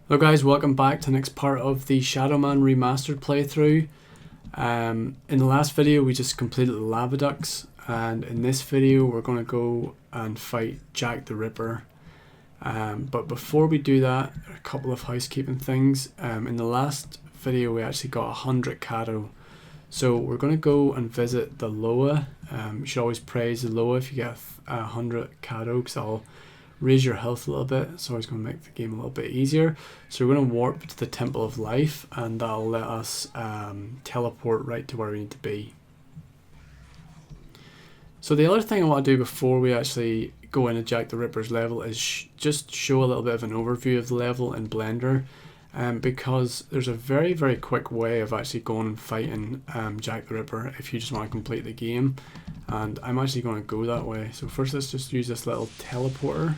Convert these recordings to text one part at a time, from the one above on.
Hello guys, welcome back to the next part of the Shadow Man Remastered playthrough. In the last video we just completed the lava ducts, and in this video we're going to go and fight Jack the Ripper. But before we do that, a couple of housekeeping things. In the last video we actually got 100 Cato, so we're going to go and visit the Loa. You should always praise the Loa if you get 100 Cato, because that'll raise your health a little bit. It's always going to make the game a little bit easier. So we're going to warp to the Temple of Life, and that'll let us teleport right to where we need to be. So the other thing I want to do before we actually go into Jack the Ripper's level is just show a little bit of an overview of the level in Blender, because there's a very quick way of actually going and fighting Jack the Ripper if you just want to complete the game, and I'm actually going to go that way. So first let's just use this little teleporter,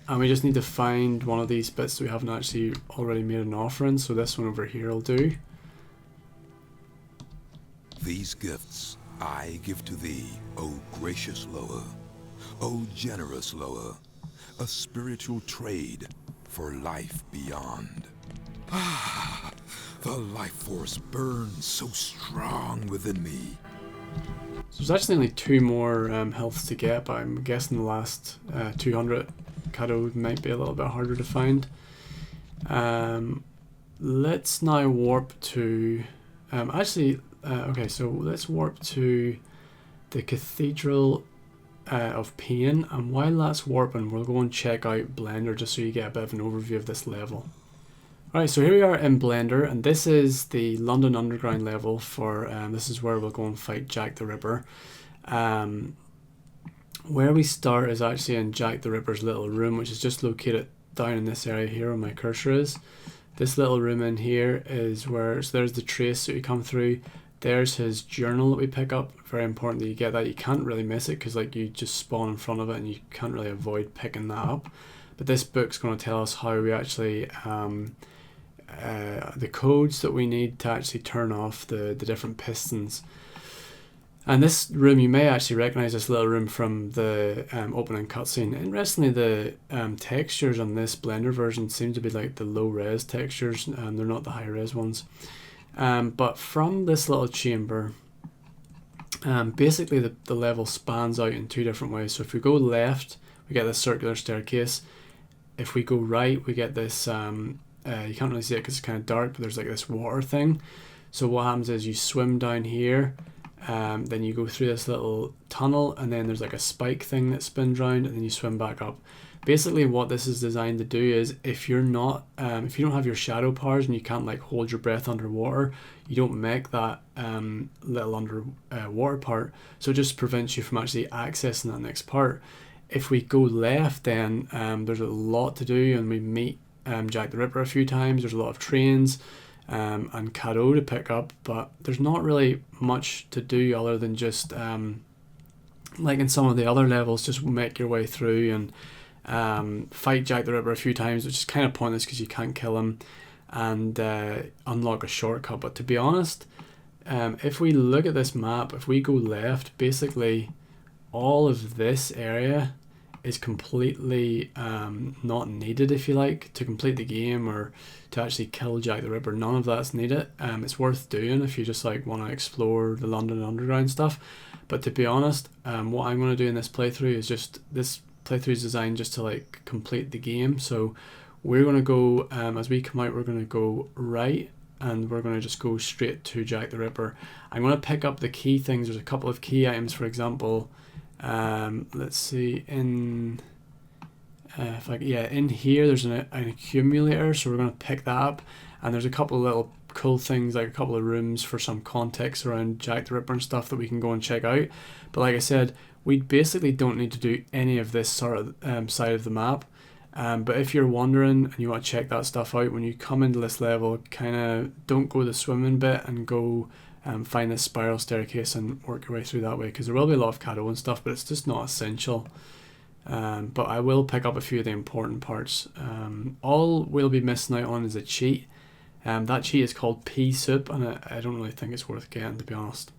and we just need to find one of these bits we haven't actually already made an offering, so this one over here will do. These gifts I give to thee, O gracious Loa, O generous Loa, a spiritual trade for life beyond. Ah, the life force burns so strong within me. So there's actually only 2 more healths to get, but I'm guessing the last 200 Cato might be a little bit harder to find. Let's now warp to... okay, so let's warp to the Cathedral of Pain, and while that's warping we'll go and check out Blender just so you get a bit of an overview of this level. Alright, so here we are in Blender, and this is the London Underground level for, this is where we'll go and fight Jack the Ripper. Where we start is actually in Jack the Ripper's little room, which is just located down in this area here where my cursor is. This little room in here is where, so there's the trace that we come through. There's his journal that we pick up. Very important that you get that. You can't really miss it because like you just spawn in front of it and you can't really avoid picking that up. But this book's going to tell us how we actually, the codes that we need to actually turn off the different pistons. And this room, you may actually recognize this little room from the opening cutscene. Interestingly, the textures on this Blender version seem to be like the low res textures, and they're not the high res ones. But from this little chamber, basically the level spans out in 2 different ways. So if we go left, we get this circular staircase. If we go right, we get this, you can't really see it because it's kind of dark, but there's like this water thing. So what happens is you swim down here, then you go through this little tunnel, and then there's like a spike thing that spins round, and then you swim back up. Basically what this is designed to do is if you're not, if you don't have your shadow powers and you can't like hold your breath underwater, you don't make that little underwater part, so it just prevents you from actually accessing that next part. If we go left, then there's a lot to do, and we meet Jack the Ripper a few times. There's a lot of trains and Cato to pick up, but there's not really much to do other than just like in some of the other levels, just make your way through and fight Jack the Ripper a few times, which is kind of pointless because you can't kill him, and unlock a shortcut. But to be honest, if we look at this map, if we go left, basically all of this area is completely not needed, if you like, to complete the game or to actually kill Jack the Ripper. None of that's needed. It's worth doing if you just like want to explore the London Underground stuff. But to be honest, what I'm going to do in this playthrough is just, this playthrough is designed just to like complete the game. So we're going to go, as we come out, we're going to go right, and we're going to just go straight to Jack the Ripper. I'm going to pick up the key things. There's a couple of key items, for example. Let's see, in in here there's an accumulator, so we're going to pick that up, and there's a couple of little cool things, like a couple of rooms for some context around Jack the Ripper and stuff that we can go and check out. But like I said, we basically don't need to do any of this sort of side of the map, but if you're wondering and you want to check that stuff out, when you come into this level, kind of don't go the swimming bit and go find this spiral staircase and work your way through that way, because there will be a lot of Cato and stuff, but it's just not essential. But I will pick up a few of the important parts. All we'll be missing out on is a cheat. That cheat is called pea soup, and I don't really think it's worth getting, to be honest.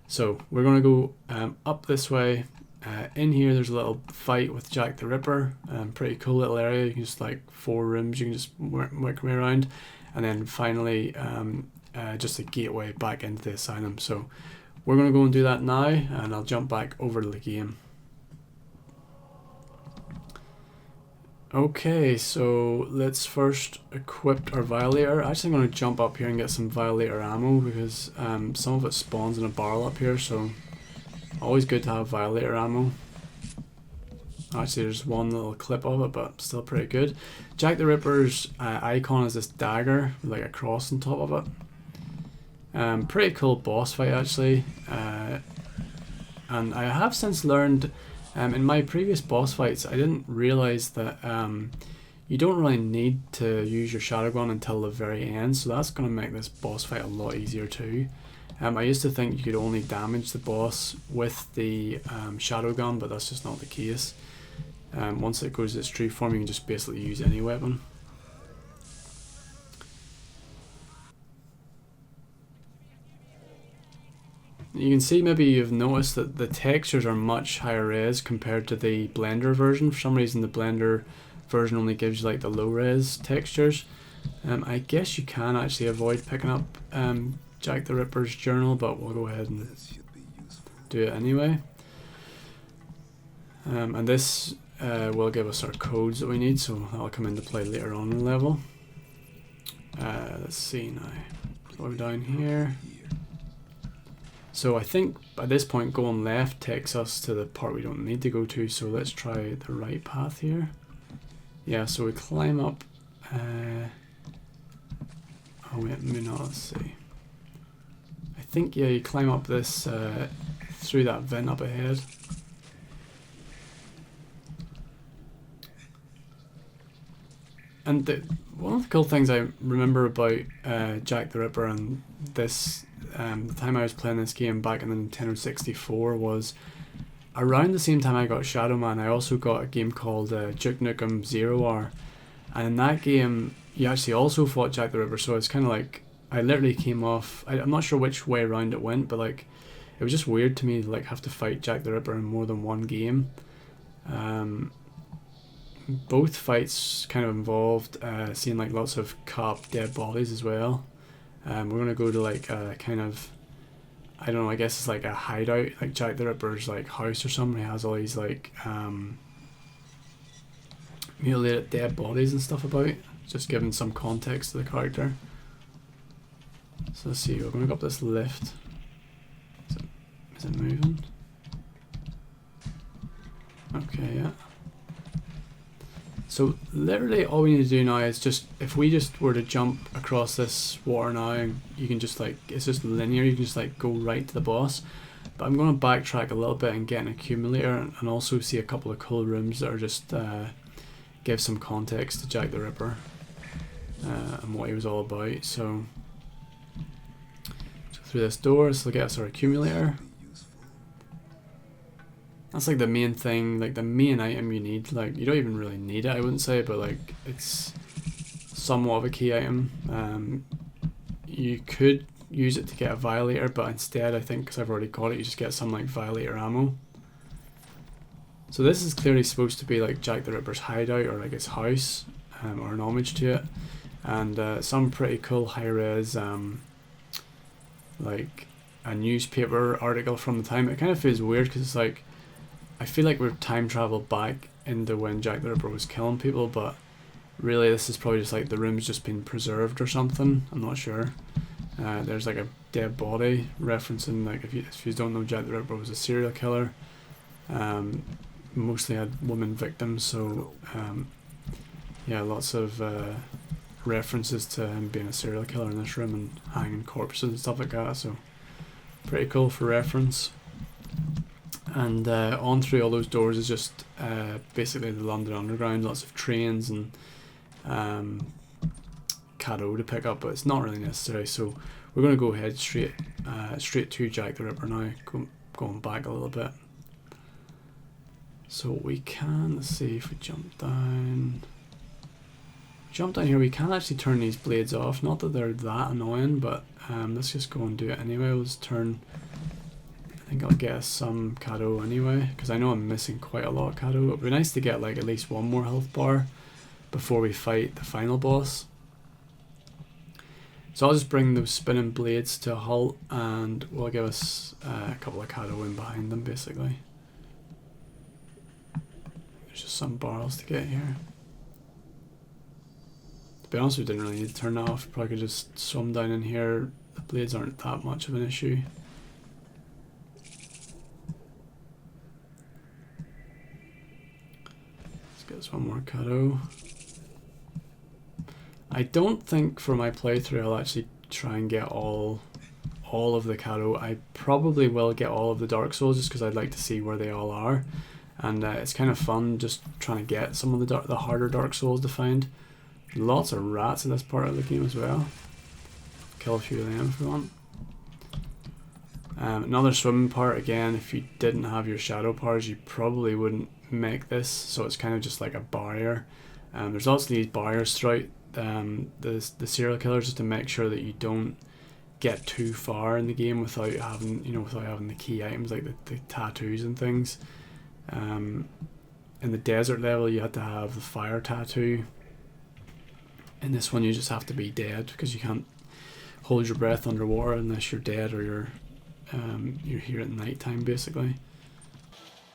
So we're going to go up this way, In here there's a little fight with Jack the Ripper. Pretty cool little area. You can just like 4 rooms you can just work your way around, and then finally just a gateway back into the asylum. So we're going to go and do that now, and I'll jump back over to the game. Okay, so let's first equip our Violator. Actually, I'm going to jump up here and get some Violator ammo, because some of it spawns in a barrel up here, so always good to have Violator ammo. Actually, there's one little clip of it, but still pretty good. Jack the Ripper's icon is this dagger with like a cross on top of it. Pretty cool boss fight, actually. And I have since learned, in my previous boss fights, I didn't realise that you don't really need to use your Shadow Gun until the very end, so that's going to make this boss fight a lot easier too. I used to think you could only damage the boss with the Shadow Gun, but that's just not the case. Once it goes to its true form, you can just basically use any weapon. You can see, maybe you've noticed that the textures are much higher res compared to the Blender version. For some reason the Blender version only gives you like the low res textures. I guess you can actually avoid picking up Jack the Ripper's journal, but we'll go ahead and do it anyway. And this will give us our codes that we need, so that'll come into play later on in the level. Let's see now. Slow down here. So I think at this point going left takes us to the part we don't need to go to, so let's try the right path here. Yeah, so we climb up. Oh wait, maybe not, let's see. I think, yeah, you climb up this, through that vent up ahead. And one of the cool things I remember about Jack the Ripper and this, the time I was playing this game back in the Nintendo 64, was around the same time I got Shadow Man, I also got a game called Duke Nukem 0R. And in that game, you actually also fought Jack the Ripper, so it's kind of like, I literally came off, I'm not sure which way around it went, but like, it was just weird to me to like have to fight Jack the Ripper in more than one game. Both fights kind of involved seeing like lots of cop dead bodies as well. We're gonna go to like a kind of, I don't know, I guess it's like a hideout, like Jack the Ripper's like house or something. He has all these like mutilated dead bodies and stuff about, just giving some context to the character. So let's see, we're gonna go up this lift. Is it moving? Okay, yeah. So literally all we need to do now is just, if we just were to jump across this water now, and you can just like, it's just linear, you can just like go right to the boss. But I'm going to backtrack a little bit and get an accumulator, and also see a couple of cool rooms that are just give some context to Jack the Ripper and what he was all about. So through this door, this will get us our accumulator. That's like the main thing, like the main item you need. Like, you don't even really need it, I wouldn't say, but like, it's somewhat of a key item. You could use it to get a Violator, but instead, I think, because I've already got it, you just get some like Violator ammo. So this is clearly supposed to be like Jack the Ripper's hideout, or like his house, or an homage to it. And some pretty cool high-res, like a newspaper article from the time. It kind of feels weird, because it's like, I feel like we've time traveled back into when Jack the Ripper was killing people, but really this is probably just like the room's just been preserved or something. I'm not sure. There's like a dead body referencing, like, if you don't know, Jack the Ripper was a serial killer. Mostly had women victims, so yeah, lots of references to him being a serial killer in this room and hanging corpses and stuff like that, so pretty cool for reference. And on through all those doors is just basically the London Underground, lots of trains and Cadeau to pick up, but it's not really necessary, so we're going to go ahead straight to Jack the Ripper now, going back a little bit. So we can, let's see if we jump down here, we can actually turn these blades off, not that they're that annoying, but let's just go and do it anyway. We'll just turn think I'll get some Kado anyway, because I know I'm missing quite a lot of Kado. It would be nice to get like at least one more health bar before we fight the final boss. So I'll just bring those spinning blades to a halt, and we'll give us a couple of Kado in behind them basically. There's just some barrels to get here. To be honest, we didn't really need to turn that off. Probably could just swim down in here. The blades aren't that much of an issue. Let's get us one more Kado. I don't think for my playthrough I'll actually try and get all of the Kado. I probably will get all of the Dark Souls just because I'd like to see where they all are. And it's kind of fun just trying to get some of the harder Dark Souls to find. Lots of rats in this part of the game as well. Kill a few of them if we want. Another swimming part, again, if you didn't have your shadow powers you probably wouldn't make this, so it's kind of just like a barrier. There's also these barriers throughout the serial killers just to make sure that you don't get too far in the game without having the key items like the tattoos and things. In the desert level you had to have the fire tattoo. In this one you just have to be dead because you can't hold your breath underwater unless you're dead or you're here at night time basically.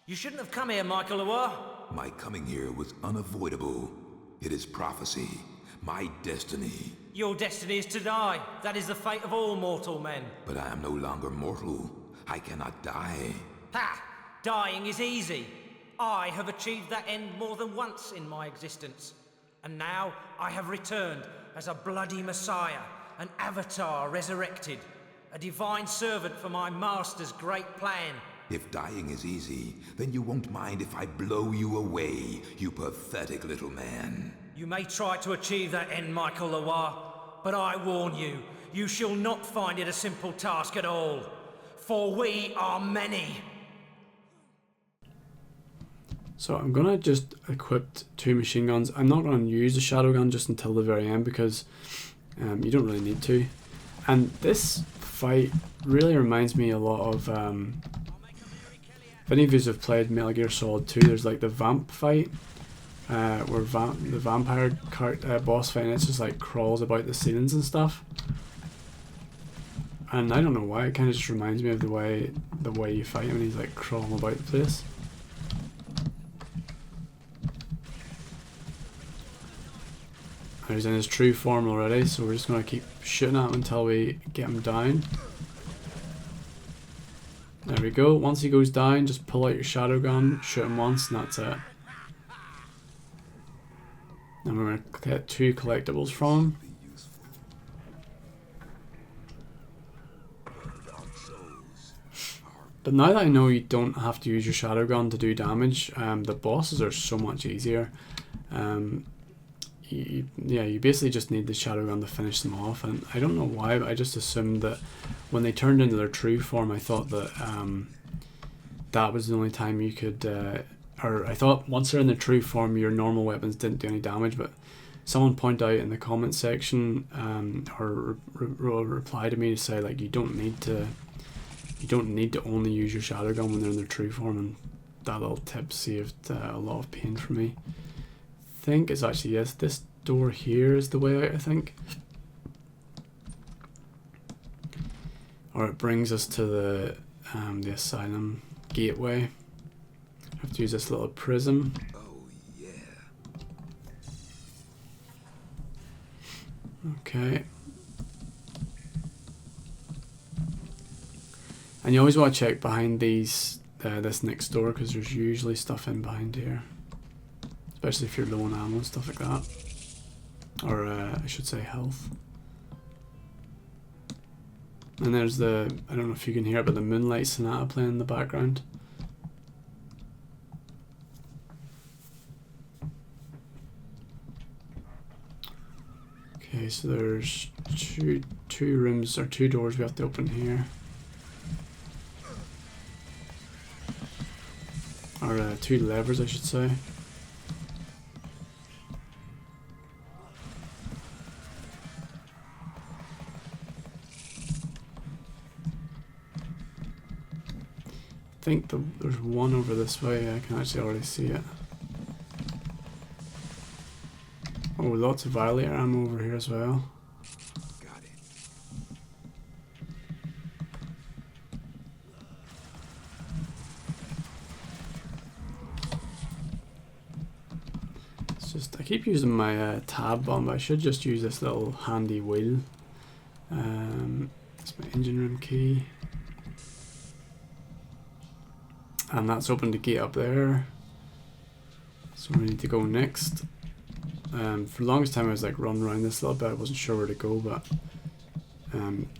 You shouldn't have come here, Michael Loire. My coming here was unavoidable. It is prophecy. My destiny. Your destiny is to die. That is the fate of all mortal men. But I am no longer mortal. I cannot die. Ha! Dying is easy. I have achieved that end more than once in my existence. And now I have returned as a bloody messiah, an avatar resurrected, a divine servant for my master's great plan. If dying is easy, then you won't mind if I blow you away, you pathetic little man. You may try to achieve that end, Michael Loire, but I warn you, you shall not find it a simple task at all. For we are many. So I'm gonna just equip 2 machine guns. I'm not gonna use the shadow gun just until the very end because you don't really need to. And this fight really reminds me a lot of if any of you have played Metal Gear Solid 2, there's like the vamp fight where the vampire boss fight, and it's just like crawls about the ceilings and stuff. And I don't know why, it kind of just reminds me of the way you fight him, and he's like crawling about the place. He's in his true form already, so we're just going to keep shooting at him until we get him down. There we go. Once he goes down, just pull out your shadow gun, shoot him once, and that's it. And we're going to get 2 collectibles from him. But now that I know you don't have to use your shadow gun to do damage, the bosses are so much easier. You basically just need the shadow gun to finish them off, and I don't know why, but I just assumed that when they turned into their true form, I thought that that was the only time you could, or I thought once they're in their true form, your normal weapons didn't do any damage. But someone pointed out in the comment section, or reply to me to say like you don't need to only use your shadow gun when they're in their true form, and that little tip saved a lot of pain for me. I think it's actually, yes, this door here is the way out, I think. Or it brings us to the asylum gateway. I have to use this little prism. Oh, yeah. Okay. And you always want to check behind these, this next door, because there's usually stuff in behind here. Especially if you're low on ammo and stuff like that. Or I should say health. And there's the, I don't know if you can hear it, but the Moonlight Sonata playing in the background. Okay, so there's two rooms, or 2 doors we have to open here. Or 2 levers, I should say. think there's one over this way. I can actually already see it. Oh, lots of violator ammo over here as well. Got it. It's just, I keep using my tab button, but I should just use this little handy wheel. It's my engine room key. And that's opened the gate up there. So we need to go next. For the longest time I was like running around this a little bit, I wasn't sure where to go, but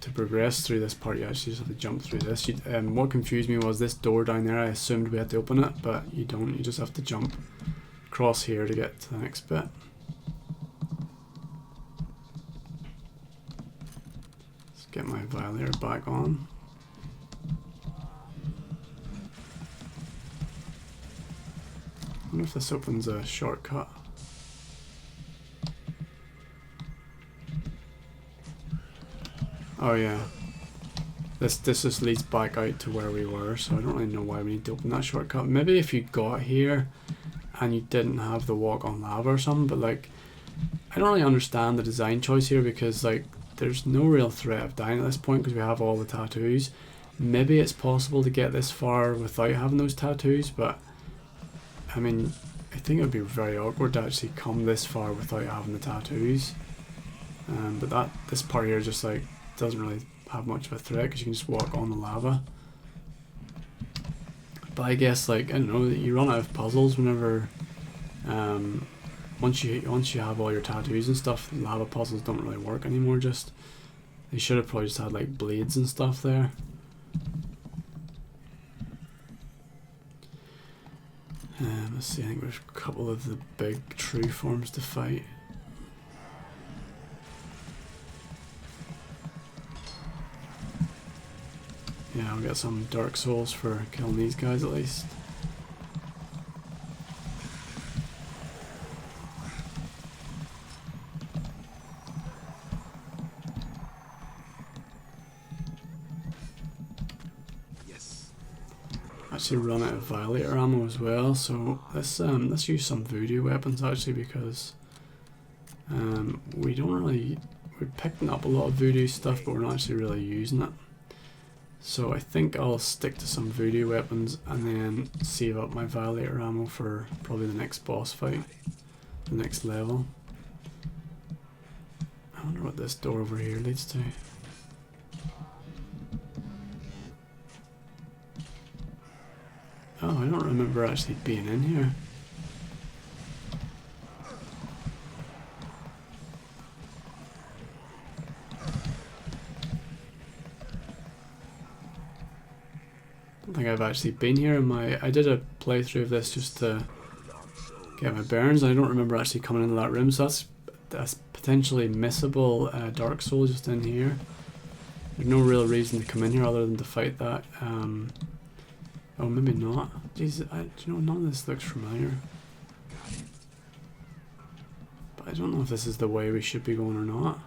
to progress through this part you actually just have to jump through this. What confused me was this door down there, I assumed we had to open it, but you don't, you just have to jump across here to get to the next bit. Let's get my violator back on. I wonder if this opens a shortcut. Oh yeah, this just leads back out to where we were, so I don't really know why we need to open that shortcut. Maybe if you got here and you didn't have the walk on lava or something, but like, I don't really understand the design choice here, because like, there's no real threat of dying at this point because we have all the tattoos. Maybe it's possible to get this far without having those tattoos, but I mean, I think it would be very awkward to actually come this far without having the tattoos. But this part here just like doesn't really have much of a threat because you can just walk on the lava. But I guess, like, I don't know, you run out of puzzles whenever once you have all your tattoos and stuff. Lava puzzles don't really work anymore. Just they should have probably just had like blades and stuff there. Let's see, I think there's a couple of the big true forms to fight. Yeah, we'll get some Dark Souls for killing these guys at least. Yes. Actually run out of violator ammo as well, so let's use some voodoo weapons actually, because we're picking up a lot of voodoo stuff, but we're not actually really using it. So I think I'll stick to some voodoo weapons and then save up my violator ammo for probably the next boss fight, the next level. I wonder what this door over here leads to. Oh, I don't remember actually being in here. I don't think I've actually been here. I did a playthrough of this just to get my bearings. I don't remember actually coming into that room, so that's potentially missable Dark Souls just in here. There's no real reason to come in here other than to fight that. Oh, maybe not. Jeez, do you know, none of this looks familiar. But I don't know if this is the way we should be going or not.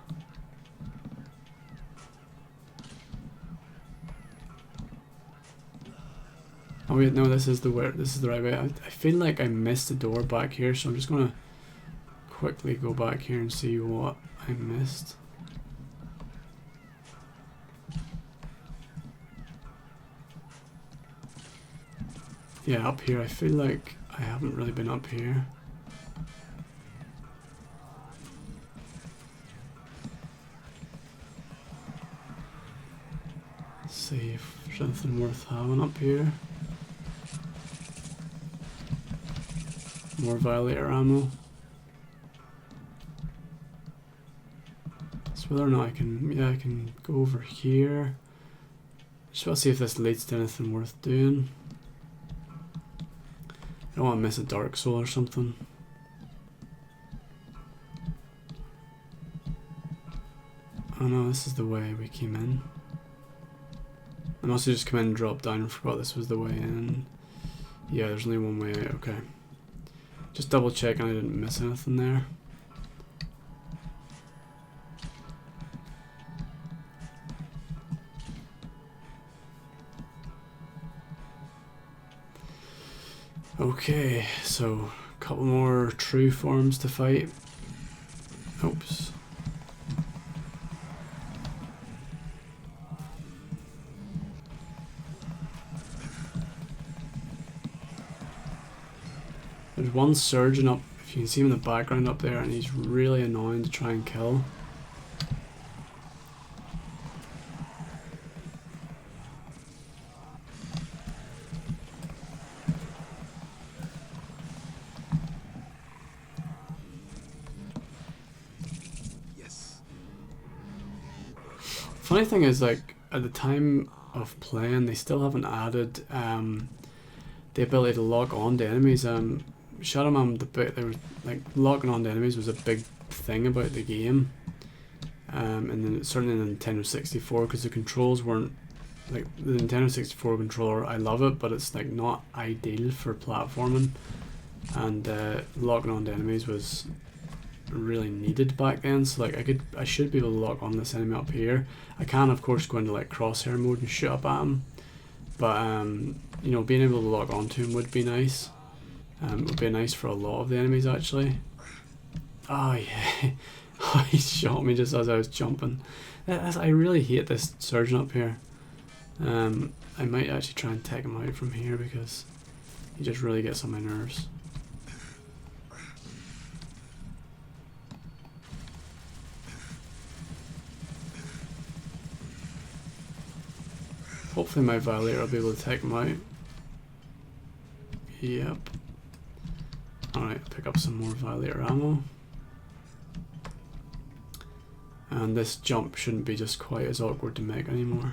Oh wait, no, this is the right way. I feel like I missed a door back here, so I'm just gonna quickly go back here and see what I missed. Yeah, up here. I feel like I haven't really been up here. Let's see if there's anything worth having up here. More violator ammo. So whether or not I can go over here. Just want to see if this leads to anything worth doing. I don't want to miss a Dark Soul or something. Oh no, this is the way we came in. I must have just come in and dropped down and forgot this was the way in. Yeah, there's only one way out, okay. Just double checking I didn't miss anything there. Okay, so a couple more true forms to fight. Oops. There's one surgeon up, if you can see him in the background up there, and he's really annoying to try and kill. Funny thing is, like, at the time of playing, they still haven't added the ability to lock on to enemies. Shadow Man, they were like locking on to enemies was a big thing about the game, and then certainly in the Nintendo 64, because the controls weren't like the Nintendo 64 controller. I love it, but it's like not ideal for platforming, and locking on to enemies was really needed back then. So like I should be able to lock on this enemy up here. I can of course go into like crosshair mode and shoot up at him, but you know, being able to lock onto him would be nice. It would be nice for a lot of the enemies actually. Oh yeah. Oh, he shot me just as I was jumping. I really hate this surgeon up here. I might actually try and take him out from here because he just really gets on my nerves. Hopefully my Violator will be able to take him out. Yep. Alright, pick up some more Violator ammo. And this jump shouldn't be just quite as awkward to make anymore.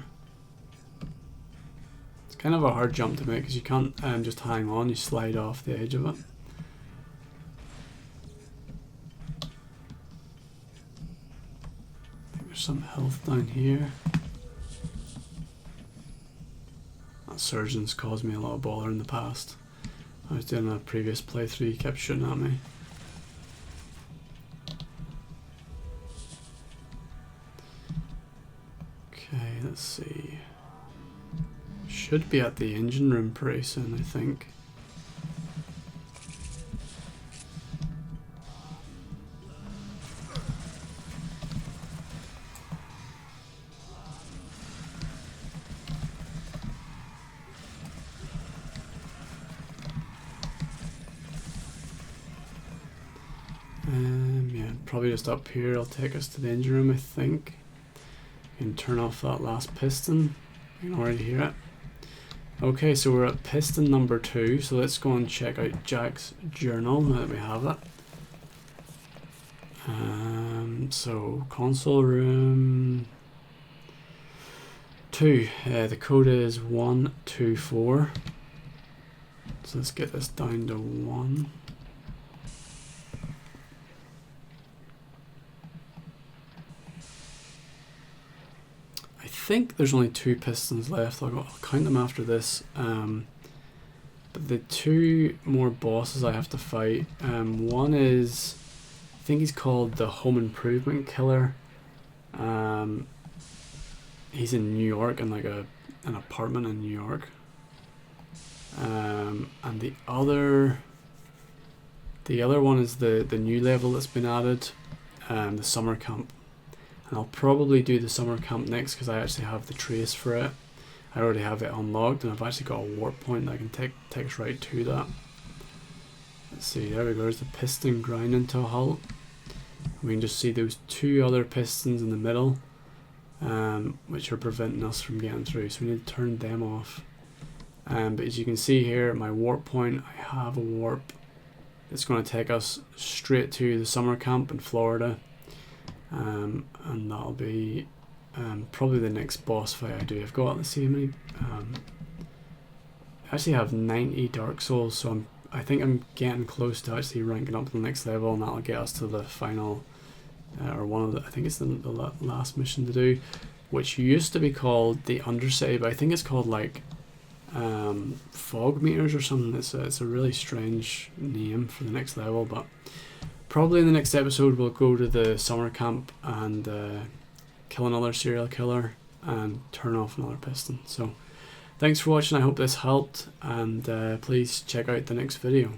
It's kind of a hard jump to make because you can't just hang on, you slide off the edge of it. I think there's some health down here. That surgeon's caused me a lot of bother in the past. I was doing a previous playthrough, he kept shooting at me. Okay, let's see. Should be at the engine room pretty soon, I think. Yeah, probably just up here. It'll take us to the engine room, I think. You can turn off that last piston. You can already hear it. Okay, so we're at piston number 2. So let's go and check out Jack's journal now that we have it. So console room 2. The code is 124. So let's get this down to 1. I think there's only 2 pistons left. I'll count them after this. But the 2 more bosses I have to fight. One is, I think he's called the Home Improvement Killer. He's in New York, in like an apartment in New York. And the other one is the new level that's been added, the summer camp. And I'll probably do the summer camp next because I actually have the trace for it. I already have it unlocked and I've actually got a warp point that can take us right to that. Let's see, there we go, there's the piston grinding to a halt. We can just see those 2 other pistons in the middle, which are preventing us from getting through, so we need to turn them off. But as you can see here, my warp point, I have a warp. It's going to take us straight to the summer camp in Florida. And that'll be probably the next boss fight I do. I've got, let's see how many, I actually have 90 Dark Souls, so I think I'm getting close to actually ranking up to the next level, and that'll get us to the final, or one of the, I think it's the last mission to do, which used to be called the Undercity, but I think it's called like Fog Meters or something. It's a really strange name for the next level, but probably in the next episode we'll go to the summer camp and kill another serial killer and turn off another piston. So Thanks for watching, I hope this helped, and please check out the next video.